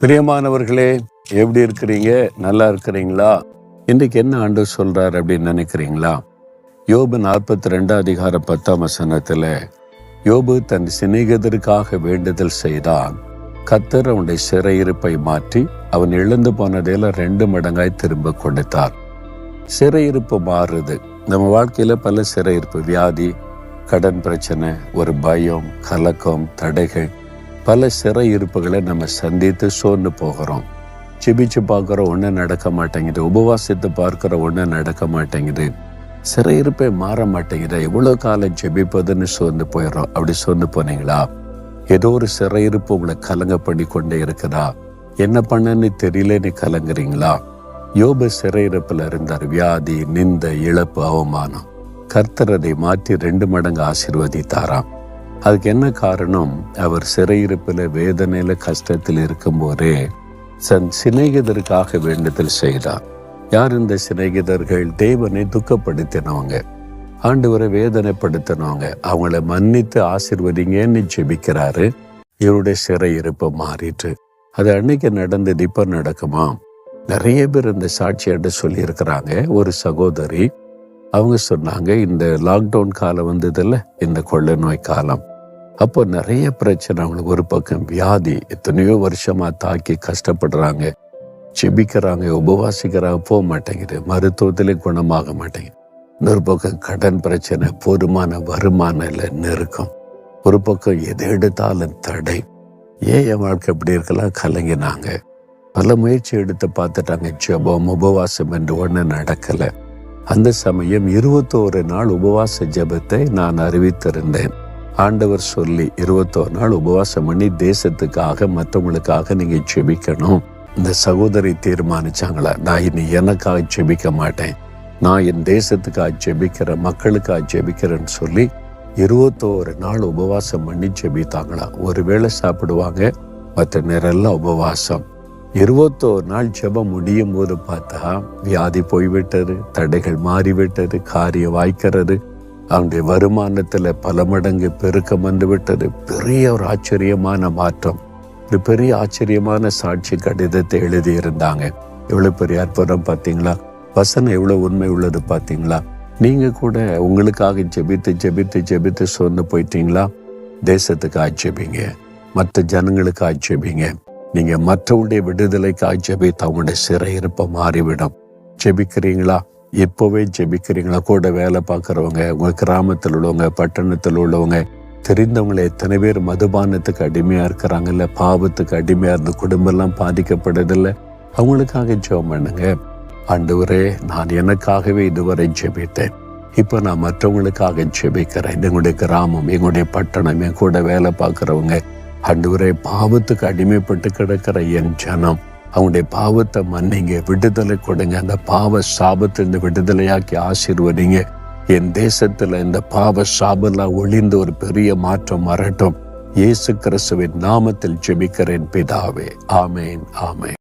பிரியமானவர்களே, எப்படி இருக்கிறீங்க? நல்லா இருக்கிறீங்களா? இன்றைக்கு என்ன ஆண்டவர் சொல்றார் அப்படின்னு நினைக்கிறீங்களா? யோபு 42:10 யோபு தன் சிநேகிதருக்காக வேண்டுதல் செய்தான். கர்த்தர் அவனுடைய சிறையிருப்பை மாற்றி அவன் இழந்து போனதையெல்லாம் 2 மடங்காய் திரும்ப கொடுத்தார். சிறையிருப்பு மாறுது. நம்ம வாழ்க்கையில பல சிறையிருப்பு, வியாதி, கடன் பிரச்சனை, ஒரு பயம், கலக்கம், தடைகள், பல சிறையிருப்புகளை நம்ம சந்தித்து சோர்ந்து போகிறோம். ஜெபிச்சு பார்க்குற ஒன்றும் நடக்க மாட்டேங்குது, உபவாசித்து பார்க்குற ஒன்றும் நடக்க மாட்டேங்குது, சிறையிருப்பே மாற மாட்டேங்குது, எவ்வளோ காலம் ஜெபிப்பதுன்னு சோர்ந்து போயிடும். அப்படி சோர்ந்து போனீங்களா? ஏதோ ஒரு சிறையிருப்பு உங்களை கலங்க பண்ணி கொண்டே இருக்குதா? என்ன பண்ணன்னு தெரியலன்னு கலங்குறீங்களா? யோபு சிறையிருப்பில் இருந்தார். வியாதி, நிந்தை, இழப்பு, அவமானம். கர்த்தர் அதை மாற்றி 2 மடங்கு ஆசீர்வதித்தாராம். அதுக்கு என்ன காரணம்? அவர் சிறையிருப்பில் வேதனையில கஷ்டத்தில் இருக்கும்போதே சிநேகிதருக்காக வேண்டுதல் செய்தார். யார் இந்த சிநேகிதர்கள்? தேவனை துக்கப்படுத்தினவங்க, ஆண்டவரை வேதனைப்படுத்தினவங்க. அவங்கள மன்னித்து ஆசீர்வதிங்கன்னு ஜெபிக்கிறாரு. இவருடைய சிறையிருப்பு மாறிட்டு அது அன்னைக்கு நடந்தது, இப்ப நடக்குமா? நிறைய பேர் இந்த சாட்சியாட்ட சொல்லி இருக்கிறாங்க. ஒரு சகோதரி அவங்க சொன்னாங்க, இந்த லாக்டவுன் காலம் வந்ததில்ல, இந்த கொள்ளை நோய் காலம், அப்போ நிறைய பிரச்சனை. அவங்களுக்கு ஒரு பக்கம் வியாதி, எத்தனையோ வருஷமா தாக்கி கஷ்டப்படுறாங்க, செபிக்கிறாங்க, உபவாசிக்கிறாங்க, போக மாட்டேங்குது, மருத்துவத்திலே குணமாக மாட்டேங்குது. இன்னொரு பக்கம் கடன் பிரச்சனை, போதுமான வருமானம் இல்லை, நெருக்கம். ஒரு பக்கம் எதை எடுத்தாலும் தடை. ஏன் என் வாழ்க்கை எப்படி இருக்கலாம்? கலங்கினாங்க. பல முயற்சி எடுத்து பார்த்துட்டாங்க, ஜெபம், உபவாசம் என்று ஒன்று நடக்கலை. அந்த சமயம் 21 நாள் உபவாச ஜெபத்தை நான் அறிவித்திருந்தேன். ஆண்டவர் சொல்லி 21 நாள் உபவாசம் பண்ணி தேசத்துக்காக, மற்றவங்களுக்காக நீங்க ஜெபிக்கணும். இந்த சகோதரி தீர்மானிச்சாங்களா, நான் இனி எனக்காக ஜெபிக்க மாட்டேன், நான் என் தேசத்துக்காக ஜெபிக்கிறேன், மக்களுக்காக ஜெபிக்கிறேன்னு சொல்லி 21 நாள் உபவாசம் பண்ணி ஜெபித்தாங்களா. ஒருவேளை சாப்பிடுவாங்க, மற்ற நேரெல்லாம் உபவாசம். 21 நாள் ஜெபம் முடியும் போது பார்த்தா வியாதி போய்விட்டது, தடைகள் மாறிவிட்டது, காரியம் வாய்க்கிறது, அவனுடைய வருமானத்துல பல மடங்கு பெருக்கம் வந்து விட்டது. பெரிய ஒரு ஆச்சரியமான மாற்றம், ஒரு பெரிய ஆச்சரியமான சாட்சி கடிதத்தை எழுதியிருந்தாங்க. எவ்வளவு பெரிய அற்புதம் பார்த்தீங்களா? வசனம் எவ்வளவு உண்மை உள்ளது பார்த்தீங்களா? நீங்க கூட உங்களுக்காக ஜெபித்து ஜெபித்து ஜெபித்து சோர்ந்து போயிட்டீங்களா? தேசத்துக்கு ஆட்சேபிங்க, மற்ற ஜனங்களுக்கு ஆட்சேபிங்க. நீங்க மற்றவங்களுடைய விடுதலைக்கு ஜெபித்து அவங்களுடைய சிறையிருப்ப மாறிவிடும். ஜெபிக்கிறீங்களா? இப்போவே ஜெபிக்கிறீங்களா? கூட வேலை பார்க்குறவங்க, உங்க கிராமத்தில் உள்ளவங்க, பட்டணத்தில் உள்ளவங்க, தெரிந்தவங்களை எத்தனை பேர் மதுபானத்துக்கு அடிமையா இருக்கிறாங்கல்ல, பாவத்துக்கு அடிமையா இருந்த குடும்பம்லாம் பாதிக்கப்படுதில்லை, அவங்களுக்காக ஜெபம் பண்ணுங்க. ஆண்டவரே, நான் எனக்காகவே இதுவரை ஜெபித்தேன், இப்போ நான் மற்றவங்களுக்காக ஜெபிக்கிறேன். எங்களுடைய கிராமம், எங்களுடைய பட்டணம், என் கூட வேலை பார்க்குறவங்க, ஆண்டவரே, பாவத்துக்கு அடிமைப்பட்டு கிடக்கிற என் ஜனம், அவங்களுடைய பாவத்தை மன்னிங்க, விடுதலை கொடுங்க, அந்த பாவ சாபத்திலிருந்து விடுதலையாக்கி ஆசீர்வதிங்க. என் தேசத்துல இந்த பாவ சாபெல்லாம் ஒளிந்து ஒரு பெரிய மாற்றம் வரட்டும். இயேசு கிறிஸ்துவின் நாமத்தில் ஜெபிக்கிறேன் பிதாவே. ஆமேன், ஆமேன்.